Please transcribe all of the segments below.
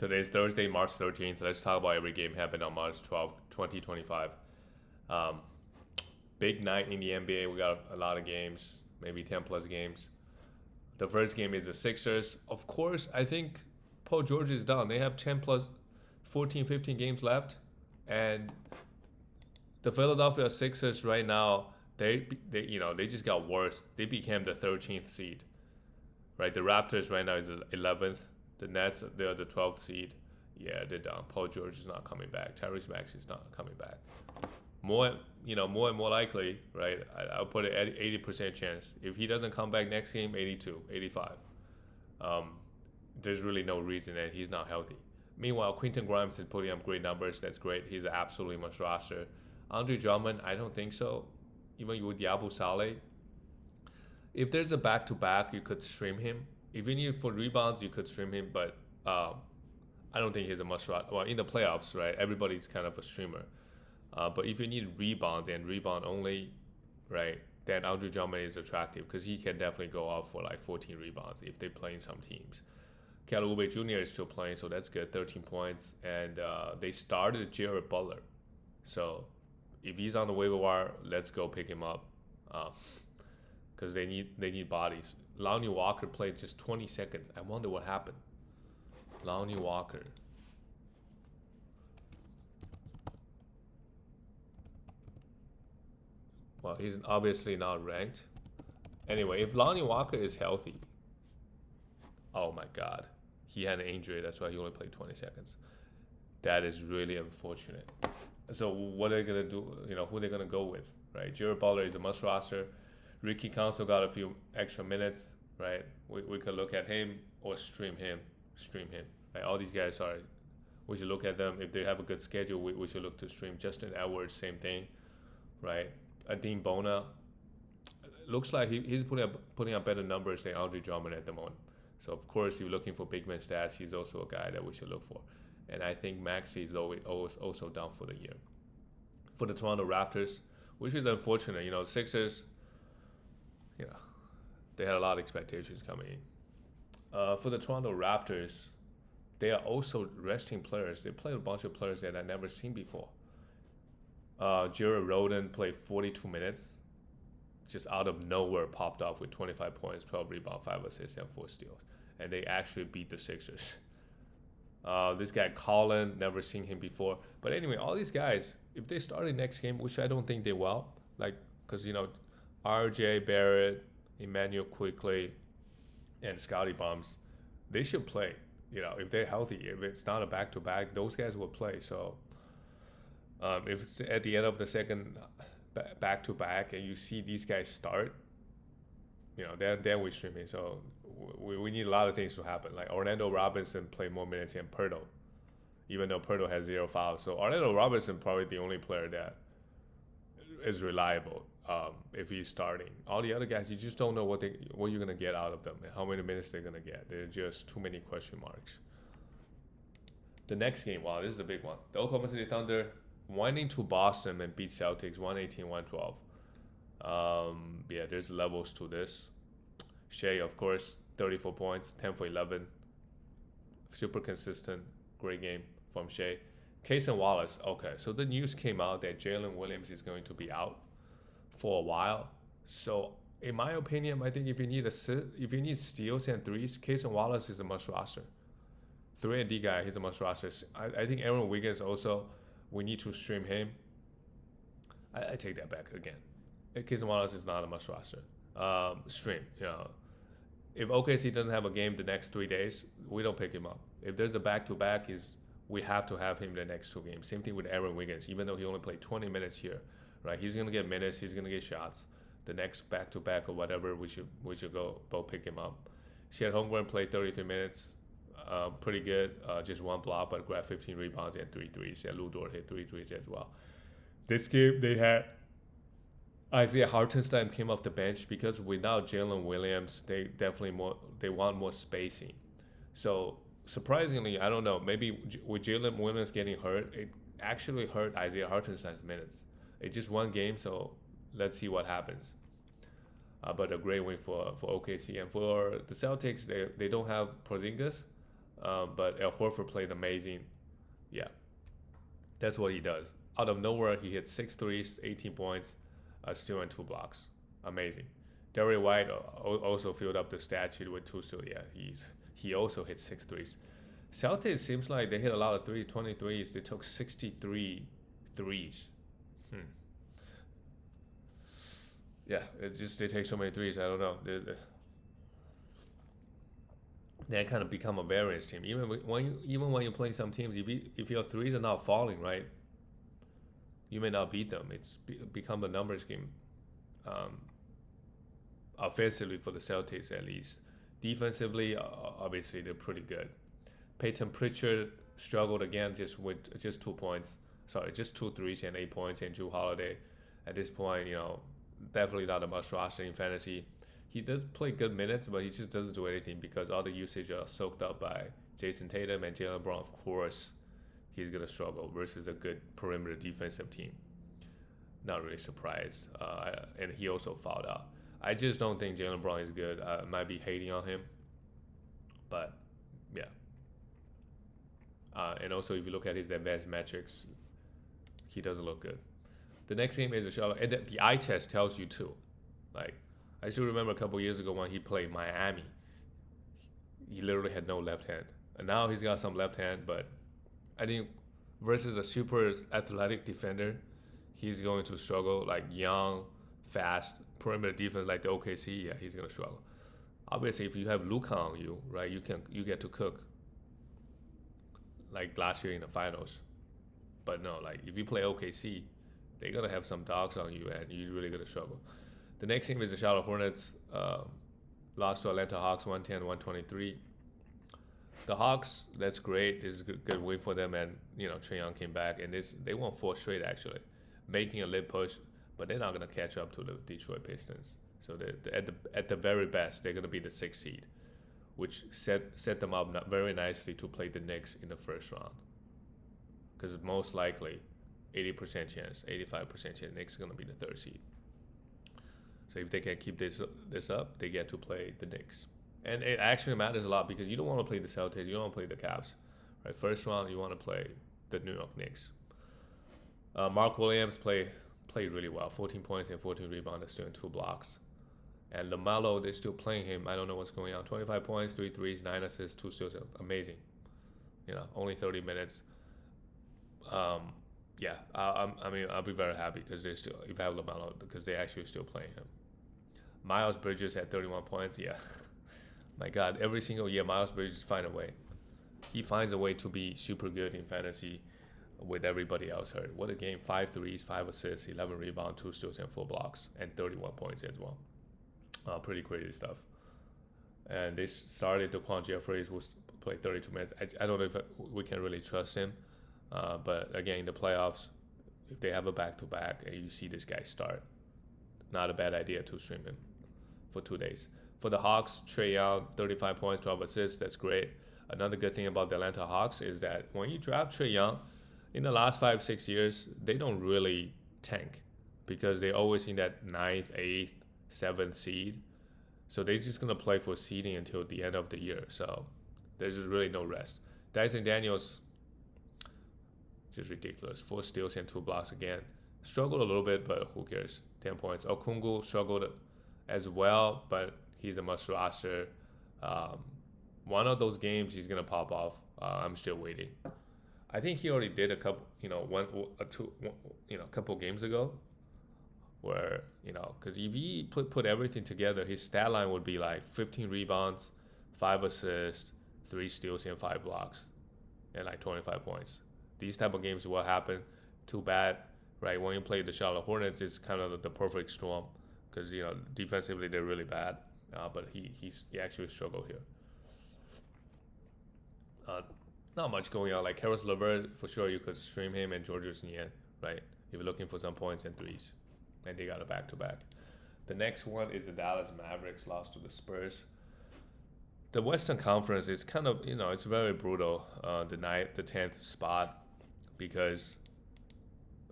Today's Thursday, March 13th. Let's talk about every game happened on March 12th, 2025. Um, Big night in the NBA. We got a lot of games, maybe 10 plus games. The first game is the Sixers. Of course, I think Paul George is done. They have 10 plus 14, 15 games left. And the Philadelphia Sixers right now, they just got worse. They became the 13th seed. Right? The Raptors right now is the 11th. The Nets, they're the 12th seed. Yeah, they're done. Paul George is not coming back. Tyrese Maxey is not coming back. More and more likely, right? I'll put it at 80% chance. If he doesn't come back next game, 82, 85. There's really no reason that he's not healthy. Meanwhile, Quentin Grimes is putting up great numbers. That's great. He's absolutely must roster. Andre Drummond, I don't think so. Even with Yabu Saleh, if there's a back-to-back, you could stream him. If you need for rebounds, you could stream him. But I don't think he's a must roster. Well, in the playoffs, right? Everybody's kind of a streamer. But if you need rebound and rebound only, right, then Andre Drummond is attractive because he can definitely go off for like 14 rebounds if they play in some teams. Kelly Oubre Jr. is still playing, so that's good, 13 points. And they started Jared Butler. So if he's on the waiver wire, let's go pick him up because they need bodies. Lonnie Walker played just 20 seconds. I wonder what happened. Lonnie Walker. Well, he's obviously not ranked. Anyway, if Lonnie Walker is healthy, oh my God, he had an injury. That's why he only played 20 seconds. That is really unfortunate. So what are they gonna do? Who are they gonna go with, right? Jared Butler is a must roster. Ricky Council got a few extra minutes, right? We could look at him or stream him. Right? All these guys are. We should look at them. If they have a good schedule, we should look to stream. Justin Edwards, same thing, right? Adem Bona, looks like he's putting up better numbers than Andre Drummond at the moment. So of course, if you're looking for big man stats, he's also a guy that we should look for. And I think Maxey is always also down for the year. For the Toronto Raptors, which is unfortunate, Sixers, they had a lot of expectations coming in. For the Toronto Raptors, they are also resting players. They played a bunch of players that I've never seen before. Jared Roden played 42 minutes, just out of nowhere popped off with 25 points, 12 rebounds, 5 assists, and 4 steals. And they actually beat the Sixers. This guy Colin, never seen him before. But anyway, all these guys, if they start the next game, which I don't think they will, because RJ Barrett, Emmanuel Quickly, and Scotty Bums, they should play. If they're healthy, if it's not a back-to-back, those guys will play. So if it's at the end of the second back-to-back and you see these guys start, then we stream it. So we need a lot of things to happen. Like Orlando Robinson play more minutes than Pirtle, even though Pirtle has 0 fouls. So Orlando Robinson probably the only player that is reliable if he's starting. All the other guys, you just don't know what you're gonna get out of them and how many minutes they're gonna get. There are just too many question marks. The next game, wow, this is a big one. The Oklahoma City Thunder went into Boston and beat Celtics 118-112. There's levels to this. Shea, of course, 34 points, 10 for 11. Super consistent, great game from Shea. Cason Wallace, okay, so the news came out that Jalen Williams is going to be out for a while. So in my opinion, I think if you need steals and threes, Cason Wallace is a must roster. 3 and D guy, he's a must roster. I think Aaron Wiggins also, we need to stream him. I take that back again. Cason Wallace is not a must roster. Stream, If OKC doesn't have a game the next 3 days, we don't pick him up. If there's a back-to-back, we have to have him the next 2 games. Same thing with Aaron Wiggins, even though he only played 20 minutes here, right? He's gonna get minutes, he's gonna get shots. The next back-to-back or whatever, we should go pick him up. Chet Holmgren played 33 minutes, pretty good. Just 1 block, but grabbed 15 rebounds and 3 threes. And Lou Dort hit 3 threes as well. This game they had Isaiah Hartenstein came off the bench because without Jalen Williams, they want more spacing. So surprisingly, I don't know, maybe with Jalen Williams getting hurt, it actually hurt Isaiah Hartenstein's minutes. It's just 1 game, so let's see what happens. But a great win for OKC. And for the Celtics, they don't have Porzingis. But Al Horford played amazing. Yeah, that's what he does. Out of nowhere, he hit 6 threes, 18 points, a steal and 2 blocks. Amazing. Derrick White also filled up the stat sheet with 2 steals. Yeah, he also hit 6 threes. Celtics seems like they hit a lot of threes, 20 threes. They took 63 threes. Yeah, it just they take so many threes. I don't know. They kind of become a variance team. Even when you're playing some teams, if your threes are not falling right, you may not beat them. It's become a numbers game. Offensively for the Celtics at least. Defensively, obviously they're pretty good. Peyton Pritchard struggled again, just 2 points. Sorry, just 2 threes and 8 points. And Jrue Holiday, at this point, definitely not a must roster in fantasy. He does play good minutes, but he just doesn't do anything because all the usage are soaked up by Jason Tatum and Jaylen Brown. Of course, he's gonna struggle versus a good perimeter defensive team. Not really surprised. And he also fouled out. I just don't think Jaylen Brown is good. I might be hating on him, but yeah. And also, if you look at his advanced metrics, he doesn't look good. The next game is a Charlotte, and the eye test tells you too. Like, I still remember a couple years ago when he played Miami, he literally had no left hand, and now he's got some left hand. But I think versus a super athletic defender, he's going to struggle. Like young, fast perimeter defense like the OKC, yeah, he's gonna struggle. Obviously, if you have Luka on you, right, you get to cook. Like last year in the finals, but no, like if you play OKC, they're gonna have some dogs on you, and you're really gonna struggle. The next game is the Charlotte Hornets. Lost to Atlanta Hawks 110-123. The Hawks, that's great. This is a good win for them, and Trae Young came back, and they won 4 straight actually, making a late push, but they're not gonna catch up to the Detroit Pistons. So at the very best, they're gonna be the 6th seed, which set them up very nicely to play the Knicks in the first round. Because most likely, 80% chance, 85% chance, Knicks is gonna be the 3rd seed. So if they can keep this up, they get to play the Knicks. And it actually matters a lot because you don't want to play the Celtics, you don't want to play the Cavs. Right? First round, you want to play the New York Knicks. Mark Williams played really well. 14 points and 14 rebounds, still in 2 blocks. And LaMelo, they're still playing him. I don't know what's going on. 25 points, 3 threes, 9 assists, 2 steals. Amazing. Only 30 minutes. Yeah, I'll be very happy because they still, if I have LaMelo, because they actually still playing him. Miles Bridges had 31 points. Yeah, my God, every single year Miles Bridges finds a way. He finds a way to be super good in fantasy with everybody else hurt. What a game! 5 threes, 5 assists, 11 rebounds, 2 steals, and 4 blocks, and 31 points as well. Pretty crazy stuff. And they started Daquan Jeffries, who played 32 minutes. I don't know if we can really trust him. But again, in the playoffs, if they have a back-to-back and you see this guy start, not a bad idea to stream him for 2 days. For the Hawks, Trae Young, 35 points, 12 assists. That's great. Another good thing about the Atlanta Hawks is that when you draft Trae Young, in the last 5-6 years, they don't really tank because they're always in that 9th, 8th, 7th seed. So they're just going to play for seeding until the end of the year. So there's really no rest. Dyson Daniels, just ridiculous. 4 steals and 2 blocks again. Struggled a little bit, but who cares? 10 points. Okungwu struggled as well, but he's a must roster. One of those games he's gonna pop off. I'm still waiting. I think he already did a couple, couple games ago, where because if he put everything together, his stat line would be like 15 rebounds, 5 assists, 3 steals, and 5 blocks, and like 25 points. These type of games will happen. Too bad, right? When you play the Charlotte Hornets, it's kind of the perfect storm because defensively they're really bad. But he actually struggled here. Not much going on. Like Caris LeVert, for sure you could stream him, and Georgios Niang, right? If you're looking for some points and threes, and they got a back-to-back. The next one is the Dallas Mavericks lost to the Spurs. The Western Conference is kind of it's very brutal. The 10th spot. Because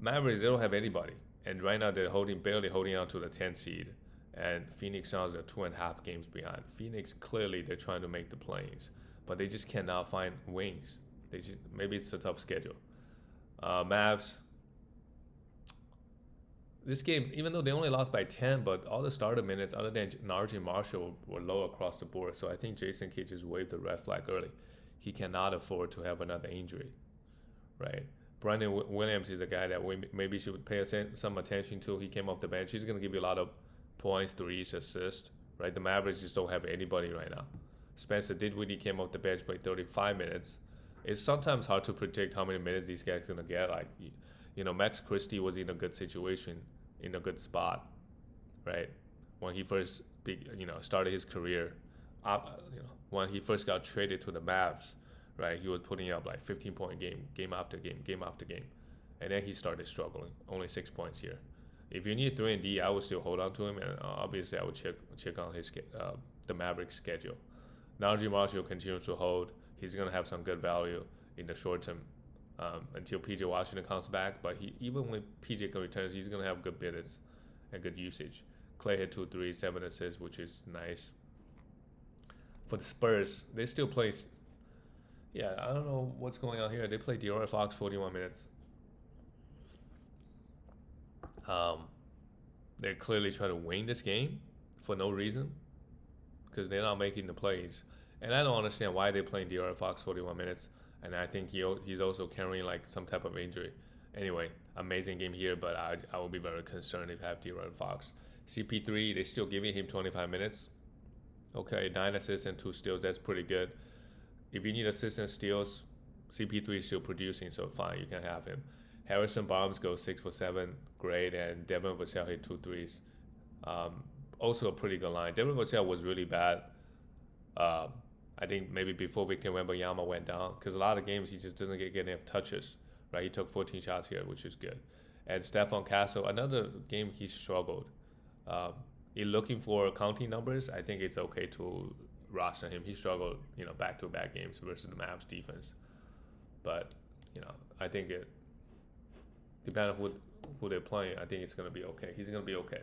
Mavericks, they don't have anybody. And right now they're barely holding on to the 10th seed. And Phoenix Suns are 2.5 games behind. Phoenix, clearly they're trying to make the plays. but they just cannot find wings. Maybe it's a tough schedule. Mavs. This game, even though they only lost by 10, but all the starter minutes other than Najee Marshall were low across the board. So I think Jason Kidd just waved the red flag early. He cannot afford to have another injury, right? Brandon Williams is a guy that we maybe should pay some attention to. He came off the bench. He's going to give you a lot of points, threes, assists, right? The Mavericks just don't have anybody right now. Spencer Dinwiddie came off the bench, played 35 minutes. It's sometimes hard to predict how many minutes these guys are going to get. Like, Max Christie was in a good situation, in a good spot, right? When he first, started his career, when he first got traded to the Mavs, right? He was putting up like 15-point game after game, and then he started struggling. Only 6 points here. If you need 3-and-D, I would still hold on to him, and obviously I would check on his the Mavericks schedule. Najee Marshall continues to hold. He's gonna have some good value in the short term until PJ Washington comes back. But even when PJ returns, he's gonna have good minutes and good usage. Clay hit 2 3, 7 assists, which is nice. For the Spurs, they still play. Yeah, I don't know what's going on here. They play De'Aaron Fox 41 minutes. They clearly try to win this game for no reason because they're not making the plays. And I don't understand why they're playing De'Aaron Fox 41 minutes. And I think he's also carrying like some type of injury. Anyway, amazing game here, but I would be very concerned if I have De'Aaron Fox. CP3, they're still giving him 25 minutes. Okay, 9 assists and 2 steals. That's pretty good. If you need assists and steals, CP3 is still producing, so fine, you can have him. Harrison Barnes goes 6 for 7, great, and Devin Vassell hit 2 threes. Also a pretty good line. Devin Vassell was really bad. I think maybe before Victor Wembanyama went down, because a lot of games he just doesn't get enough touches, right? He took 14 shots here, which is good. And Stephon Castle, another game he struggled. In looking for counting numbers, I think it's okay to roster him. He struggled, back-to-back games versus the Mavs defense. But, I think it, depending on who they're playing, I think it's going to be okay. He's going to be okay.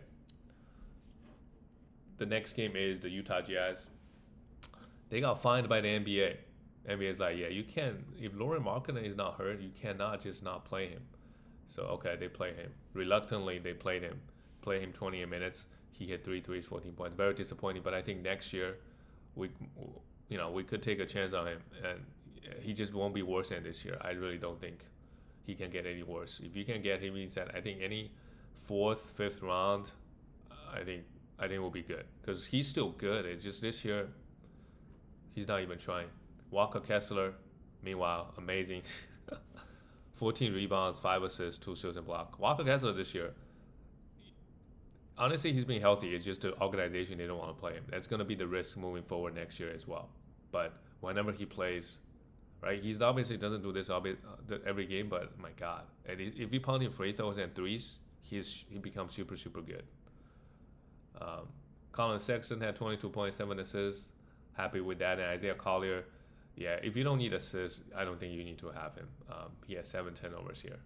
The next game is the Utah Jazz. They got fined by the NBA. NBA's like, yeah, you can't, if Lauri Markkanen is not hurt, you cannot just not play him. So, okay, they play him. Reluctantly, they play him 28 minutes. He hit 3 threes, 14 points. Very disappointing, but I think next year we could take a chance on him, and he just won't be worse than this year. I really don't think he can get any worse. If you can get him inside, I think any 4th, 5th round, I think will be good because he's still good. It's just this year he's not even trying. Walker Kessler, meanwhile, amazing. 14 rebounds, 5 assists, 2 steals and block. Walker Kessler this year, honestly, he's been healthy. It's just the organization, they don't want to play him. That's going to be the risk moving forward next year as well. But whenever he plays, right, he's obviously doesn't do this every game, but my God. And if you pound him free throws and threes, he becomes super, super good. Colin Sexton had 22.7 assists. Happy with that. And Isaiah Collier, yeah, if you don't need assists, I don't think you need to have him. He has 7 turnovers here.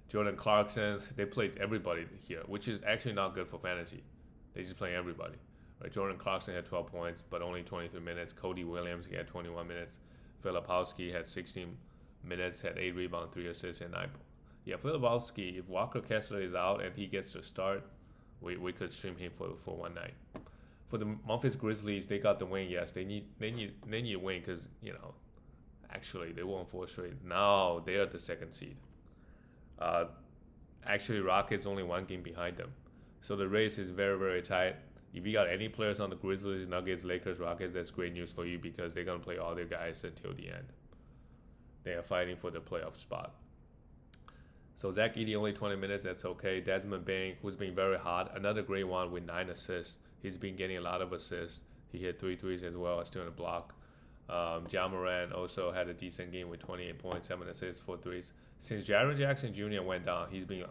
Jordan Clarkson, they played everybody here, which is actually not good for fantasy. They just play everybody. Right? Jordan Clarkson had 12 points, but only 23 minutes. Cody Williams, he had 21 minutes. Filipowski had 16 minutes, had 8 rebounds, 3 assists, and 9 points. Yeah, Filipowski, if Walker Kessler is out and he gets to start, we could stream him for one night. For the Memphis Grizzlies, they got the win. Yes, they need a win because actually they won 4 straight. Now they are the 2nd seed. Actually, Rockets only 1 game behind them, so the race is very, very tight. If you got any players on the Grizzlies, Nuggets, Lakers, Rockets, that's great news for you because they're gonna play all their guys until the end. They are fighting for the playoff spot. So Zach Edey only 20 minutes, that's okay. Desmond Bane, who's been very hot, another great one with 9 assists. He's been getting a lot of assists. He hit 3 threes as well as 2 on the block. Ja Morant also had a decent game with 28 points, 7 assists, 4 threes. Since Jaren Jackson Jr. went down, he's been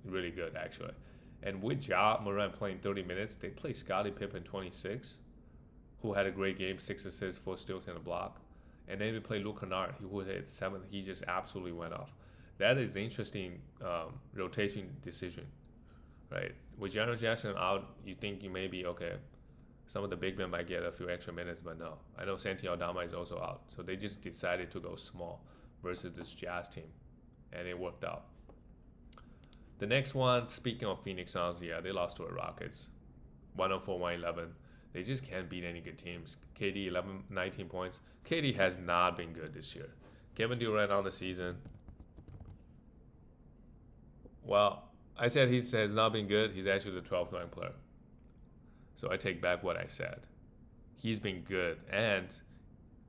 really good actually. And with Ja Morant playing 30 minutes, they play Scottie Pippen 26, who had a great game, 6 assists, 4 steals and a block. And then we play Luke Kennard, who hit 7. He just absolutely went off. That is an interesting rotation decision, right? With Jaren Jackson out, you think you may be okay. Some of the big men might get a few extra minutes, but no. I know Santi Aldama is also out, so they just decided to go small versus this Jazz team, and it worked out. The next one, speaking of Phoenix Suns, yeah, they lost to the Rockets, 104-111. They just can't beat any good teams. KD 19 points. KD has not been good this year. Kevin Durant on the season. Well, I said he has not been good. He's actually the 12th ranked player. So I take back what I said. He's been good, and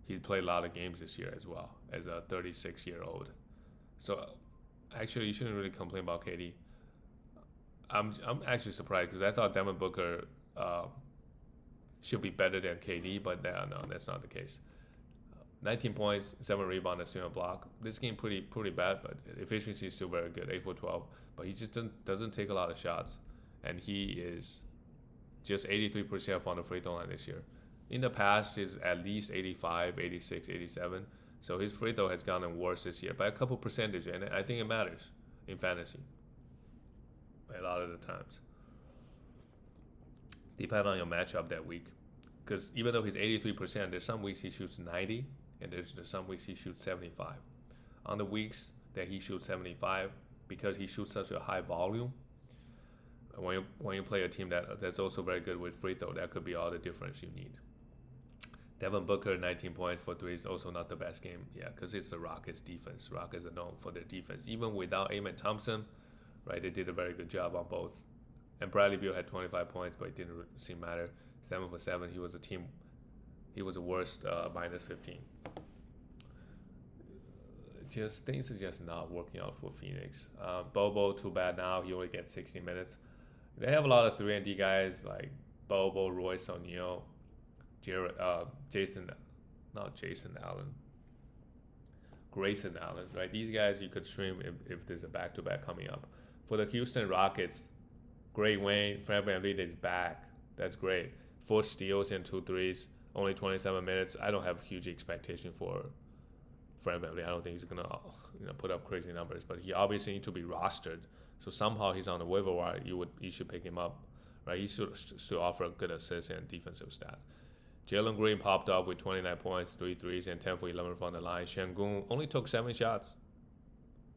he's played a lot of games this year as well as a 36-year-old. So actually, you shouldn't really complain about KD. I'm actually surprised because I thought Devin Booker should be better than KD, but no, that's not the case. 19 points, 7 rebounds, a 7 block. This game pretty bad, but efficiency is still very good, 8 for 12. But he just doesn't take a lot of shots, and he is just 83% from the free throw line this year. In the past, he's at least 85, 86, 87. So his free throw has gotten worse this year by a couple percentage, and I think it matters in fantasy a lot of the times. Depend on your matchup that week, because even though he's 83%, there's some weeks he shoots 90, and there's some weeks he shoots 75. On the weeks that he shoots 75, because he shoots such a high volume, when you play a team that's also very good with free throw, that could be all the difference you need. Devin Booker, 19 points for 3 is also not the best game. Yeah, because it's the Rockets defense. Rockets are known for their defense. Even without Amen Thompson, right, they did a very good job on both. And Bradley Beal had 25 points, but it didn't seem matter. 7 for 7. He was the worst, minus 15. Things are just not working out for Phoenix. Bobo, too bad now. He only gets 60 minutes. They have a lot of 3-and-D guys like Bobo, Royce O'Neal, Grayson Allen, right? These guys you could stream if there's a back-to-back coming up. For the Houston Rockets, Gray Wayne, Fred VanVleet is back. That's great. 4 steals and 2 threes, only 27 minutes. I don't have huge expectation for Fred VanVleet. I don't think he's gonna put up crazy numbers, but he obviously needs to be rostered. So somehow he's on the waiver wire. You should pick him up, right? He should offer good assists and defensive stats. Jalen Green popped off with 29 points, 3 threes, and 10 for 11 from the line. Şengün only took 7 shots.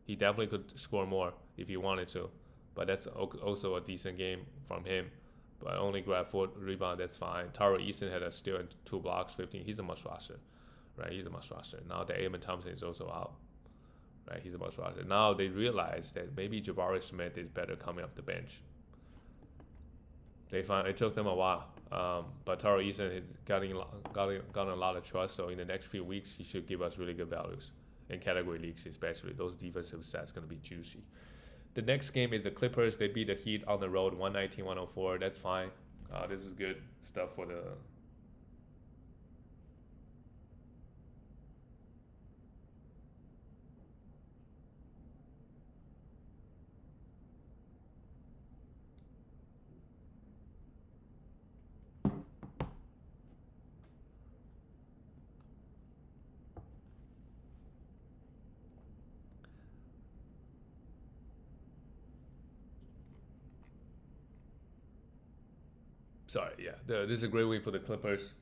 He definitely could score more if he wanted to, but that's also a decent game from him. But only grabbed 4 rebounds, that's fine. Taro Eason had a steal and 2 blocks, 15. He's a must roster, right? He's a must roster. Now that Amen Thompson is also out, right? He's a must roster. Now they realize that maybe Jabari Smith is better coming off the bench. It took them a while. But Taro Eason has gotten a lot of trust, so in the next few weeks, he should give us really good values in category leagues, especially. Those defensive stats going to be juicy. The next game is the Clippers. They beat the Heat on the road, 119-104. That's fine. This is good stuff for the... This is a great win for the Clippers.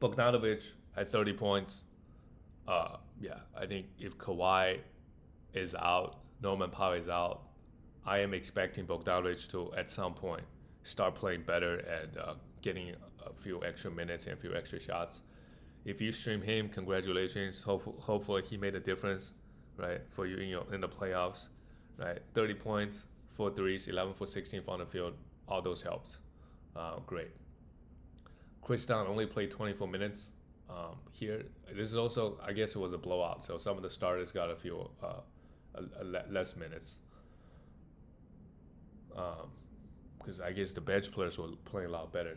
Bogdanovic had 30 points. I think if Kawhi is out, Norman Powell is out, I am expecting Bogdanovic to, at some point, start playing better and getting a few extra minutes and a few extra shots. If you stream him, congratulations. Hopefully he made a difference, right, for you in the playoffs, right? 30 points, 4 threes, 11 for 16 from the field. All those helped. Great. Chris Dunn only played 24 minutes here. This is also, I guess it was a blowout, so some of the starters got a few less minutes. Because I guess the bench players were playing a lot better.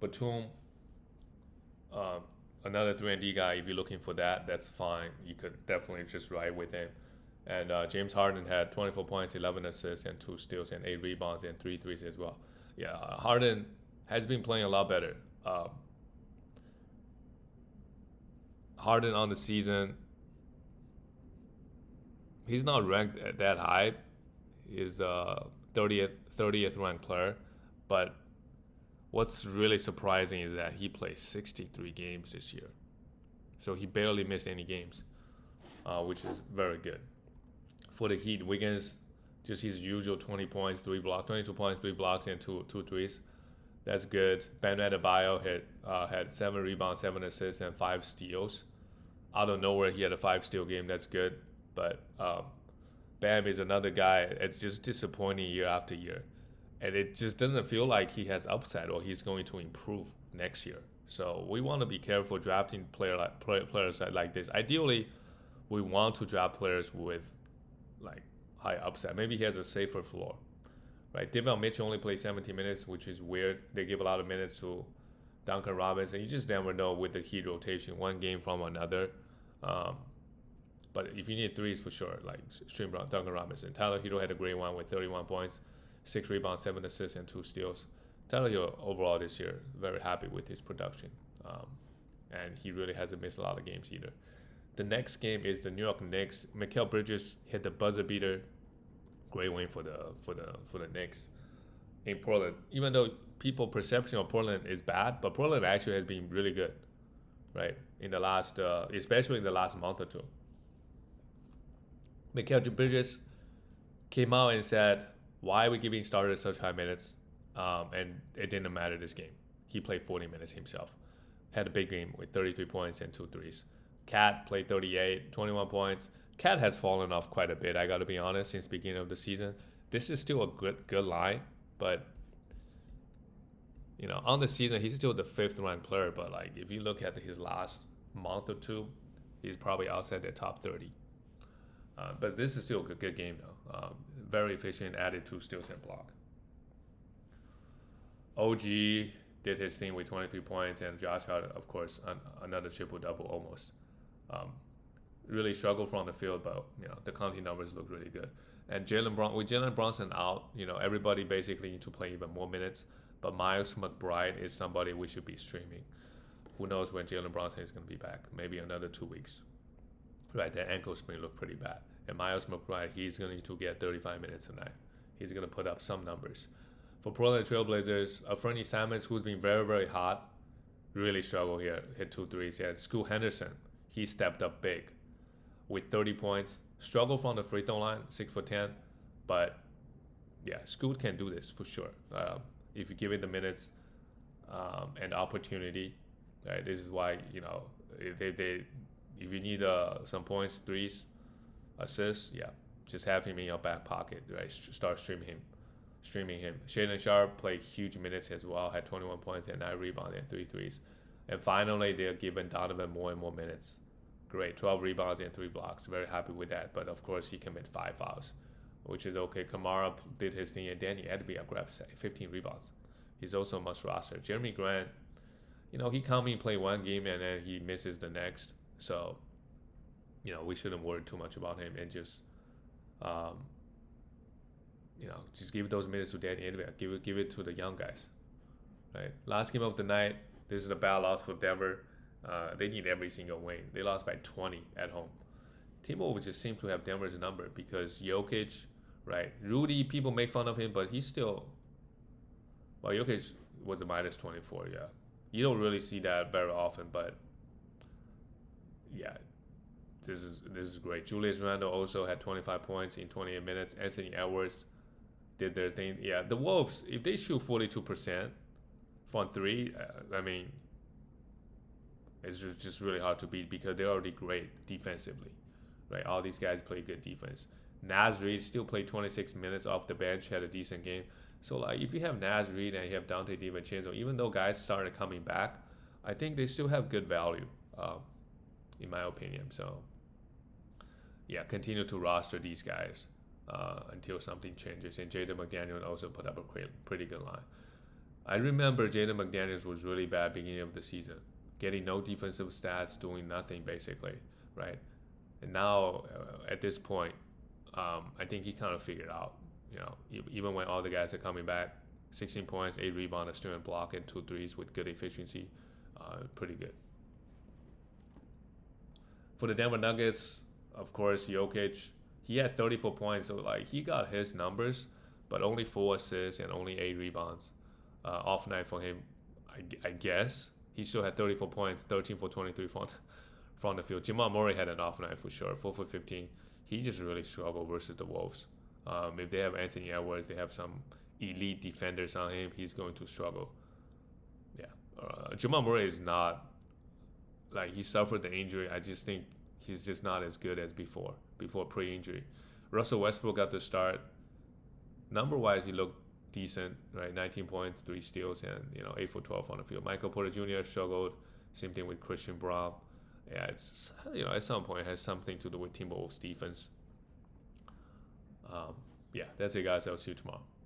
Batum, another 3-and-D guy, if you're looking for that, that's fine. You could definitely just ride with him. And James Harden had 24 points, 11 assists, and 2 steals, and 8 rebounds, and 3 threes as well. Yeah, Harden has been playing a lot better. Harden on the season, he's not ranked that high. He's 30th ranked player, but What's really surprising is that he played 63 games this year. So he barely missed any games, which is very good. For the Heat, Wiggins, just his usual 20 points, 22 points, 3 blocks, and two threes. That's good. Bam Adebayo had 7 rebounds, 7 assists, and 5 steals. Out of nowhere, he had a 5 steal game. That's good. But Bam is another guy. It's just disappointing year after year. And it just doesn't feel like he has upside or he's going to improve next year. So we want to be careful drafting players like this. Ideally, we want to draft players with like high upside. Maybe he has a safer floor, right? Devon Mitchell only plays 17 minutes, which is weird. They give a lot of minutes to Duncan Robinson. You just never know with the Heat rotation, one game from another. But if you need threes for sure, like stream Duncan Robinson. Tyler Hero had a great one with 31 points, 6 rebounds, 7 assists, and 2 steals. Tyler Hero overall this year, very happy with his production. And he really hasn't missed a lot of games either. The next game is the New York Knicks. Mikal Bridges hit the buzzer beater. Great win for the Knicks in Portland. Even though people perception of Portland is bad, but Portland actually has been really good, right? In the last, especially in the last month or two. Mikal Bridges came out and said, "Why are we giving starters such high minutes?" And it didn't matter this game. He played 40 minutes himself. Had a big game with 33 points and 2 threes. Cat played 38, 21 points. Cat has fallen off quite a bit, I got to be honest, since the beginning of the season. This is still a good line, but on the season, he's still the 5th ranked player. But like, if you look at his last month or two, he's probably outside the top 30. But this is still a good game though. Very efficient, added 2 steals and block. OG did his thing with 23 points, and Josh Hart, of course, another triple-double almost. Really struggled from the field, but the counting numbers look really good. And with Jalen Brunson out, everybody basically needs to play even more minutes. But Miles McBride is somebody we should be streaming. Who knows when Jalen Brunson is going to be back? Maybe another 2 weeks. Right, that ankle sprain looked pretty bad. And Miles McBride, he's going to get 35 minutes tonight. He's going to put up some numbers. For Portland Trailblazers, Fernie Simons, who's been very, very hot, really struggled here. Hit 2 threes. And Scoot Henderson, he stepped up big with 30 points. Struggled from the free throw line, 6 for 10. But yeah, Scoot can do this for sure. If you give it the minutes and opportunity, right? This is why if you need some points, threes, assists, yeah, just have him in your back pocket, right? Start streaming him. Shaedon Sharpe played huge minutes as well, had 21 points and 9 rebounds and 3 threes. And finally, they're giving Donovan more and more minutes. Great, 12 rebounds and 3 blocks. Very happy with that. But of course, he committed 5 fouls, which is okay. Kamara did his thing, and Danny Advia grabbed 15 rebounds. He's also a must roster. Jeremy Grant, he come in, play one game, and then he misses the next. So, we shouldn't worry too much about him and just, just give those minutes to Danny Advia. Give it to the young guys, right? Last game of the night. This is a bad loss for Denver. They need every single win. They lost by 20 at home. Timberwolves just seem to have Denver's number because Jokic, right? Rudy, people make fun of him, but he's still. Well, Jokic was a minus 24. Yeah, you don't really see that very often, but yeah, this is great. Julius Randle also had 25 points in 28 minutes. Anthony Edwards did their thing. Yeah, the Wolves, if they shoot 42% from 3, it's just really hard to beat because they're already great defensively, right? All these guys play good defense. Naz Reid still played 26 minutes off the bench, had a decent game. So like, if you have Naz Reid and you have Dante DiVincenzo, even though guys started coming back, I think they still have good value, in my opinion. So yeah, continue to roster these guys until something changes. And Jaden McDaniels also put up a pretty good line. I remember Jaden McDaniels was really bad beginning of the season, getting no defensive stats, doing nothing basically, right? And now at this point, I think he kind of figured out, even when all the guys are coming back, 16 points, 8 rebounds, a steal and block, and 2 threes with good efficiency, pretty good. For the Denver Nuggets, of course, Jokic, he had 34 points, so like he got his numbers, but only 4 assists and only 8 rebounds. off night for him. I guess he still had 34 points, 13 for 23 from the field. Jamal Murray had an off night for sure, 4 for 15. He just really struggled versus the Wolves. If they have Anthony Edwards, they have some elite defenders on him, he's going to struggle. Yeah, Jamal Murray is not like he suffered the injury. I just think he's just not as good as before pre-injury. Russell Westbrook got the start. Number wise, he looked decent, right? 19 points, 3 steals, and 8 for 12 on the field. Michael Porter Jr. struggled. Same thing with Christian Braun. Yeah, it's at some point it has something to do with Timberwolves defense. Yeah, that's it, guys. I'll see you tomorrow.